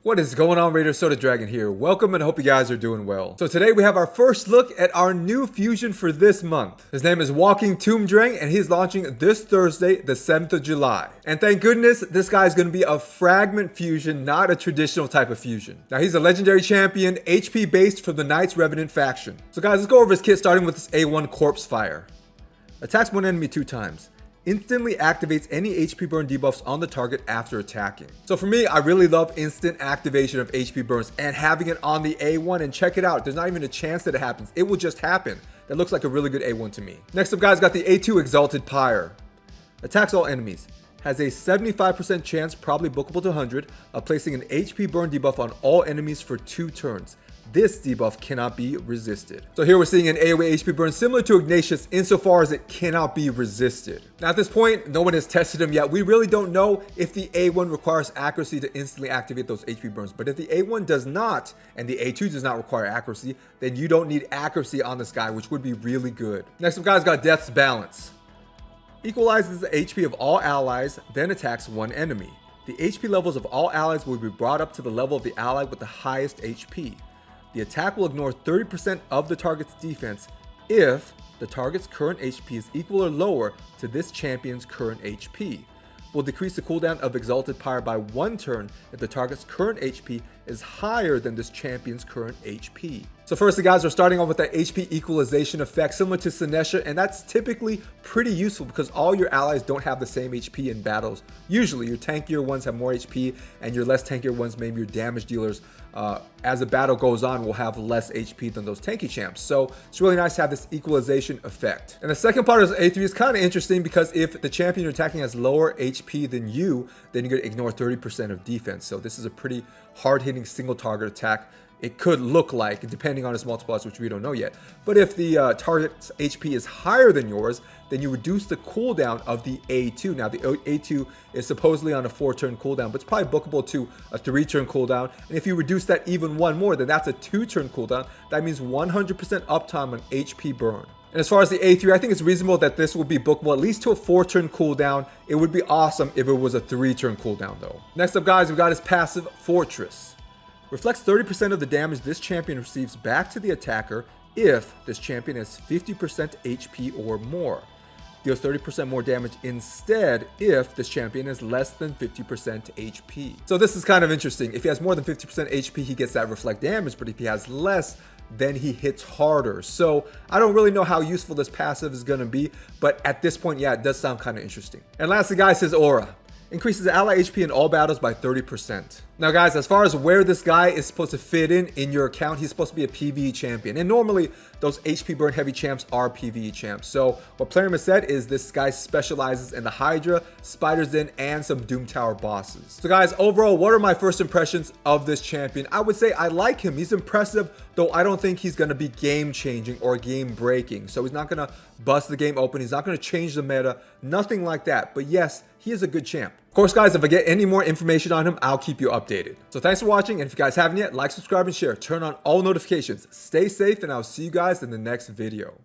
What is going on, Raider Soda Dragon here? Welcome and hope you guys are doing well. So today we have our first look at our new fusion for this month. His name is Walking Tomb Dreng and he's launching this Thursday, the 7th of July. And thank goodness this guy is going to be a fragment fusion, not a traditional type of fusion. Now he's a legendary champion, HP based from the Knights Revenant faction. So guys, let's go over his kit starting with this A1 Corpse Fire. Attacks one enemy 2 times. Instantly activates any HP burn debuffs on the target after attacking. So for me, I really love instant activation of HP burns and having it on the A1, and check it out. There's not even a chance that it happens. It will just happen. That looks like a really good A1 to me. Next up guys, got the A2 Exalted Pyre. Attacks all enemies. Has a 75% chance, probably bookable to 100, of placing an HP burn debuff on all enemies for 2 turns. This debuff cannot be resisted. So here we're seeing an AoE HP burn similar to Ignatius insofar as it cannot be resisted. Now at this point, no one has tested him yet. We really don't know if the A1 requires accuracy to instantly activate those HP burns. But if the A1 does not, and the A2 does not require accuracy, then you don't need accuracy on this guy, which would be really good. Next up guys, got Death's Balance. Equalizes the HP of all allies, then attacks one enemy. The HP levels of all allies will be brought up to the level of the ally with the highest HP. The attack will ignore 30% of the target's defense if the target's current HP is equal or lower to this champion's current HP. Will decrease the cooldown of Exalted Pyre by 1 turn if the target's current HP is higher than this champion's current HP. So first, the guys are starting off with that HP Equalization Effect similar to Sinesha, and that's typically pretty useful because all your allies don't have the same HP in battles. Usually your tankier ones have more HP and your less tankier ones, maybe your damage dealers, as the battle goes on, will have less HP than those tanky champs. So it's really nice to have this Equalization Effect. And the second part of this A3 is kind of interesting because if the champion you're attacking has lower HP than you, then you're going to ignore 30% of defense. So this is a pretty hard-hitting single target attack. It could look like, depending on its multipliers, which we don't know yet. But if the target's HP is higher than yours, then you reduce the cooldown of the A2. Now, the A2 is supposedly on a 4-turn cooldown, but it's probably bookable to a 3-turn cooldown. And if you reduce that even one more, then that's a 2-turn cooldown. That means 100% uptime on HP burn. And as far as the A3, I think it's reasonable that this will be bookable at least to a 4-turn cooldown. It would be awesome if it was a 3-turn cooldown, though. Next up, guys, we got his passive Fortress. Reflects 30% of the damage this champion receives back to the attacker if this champion has 50% HP or more. Deals 30% more damage instead if this champion is less than 50% HP. So this is kind of interesting. If he has more than 50% HP, he gets that reflect damage, but if he has less, then he hits harder. So I don't really know how useful this passive is going to be, but at this point, yeah, it does sound kind of interesting. And lastly, guys, his aura. Increases ally HP in all battles by 30%. Now guys, as far as where this guy is supposed to fit in your account, he's supposed to be a PvE champion. And normally those HP burn heavy champs are PvE champs. So what Plarium has said is this guy specializes in the Hydra, Spider's Den, and some Doom Tower bosses. So guys, overall, what are my first impressions of this champion? I would say I like him. He's impressive, though I don't think he's going to be game changing or game breaking. So he's not going to bust the game open. He's not going to change the meta, nothing like that. But yes, he is a good champ. Of course, guys, if I get any more information on him, I'll keep you updated. So thanks for watching, and if you guys haven't yet, like, subscribe, and share. Turn on all notifications. Stay safe, and I'll see you guys in the next video.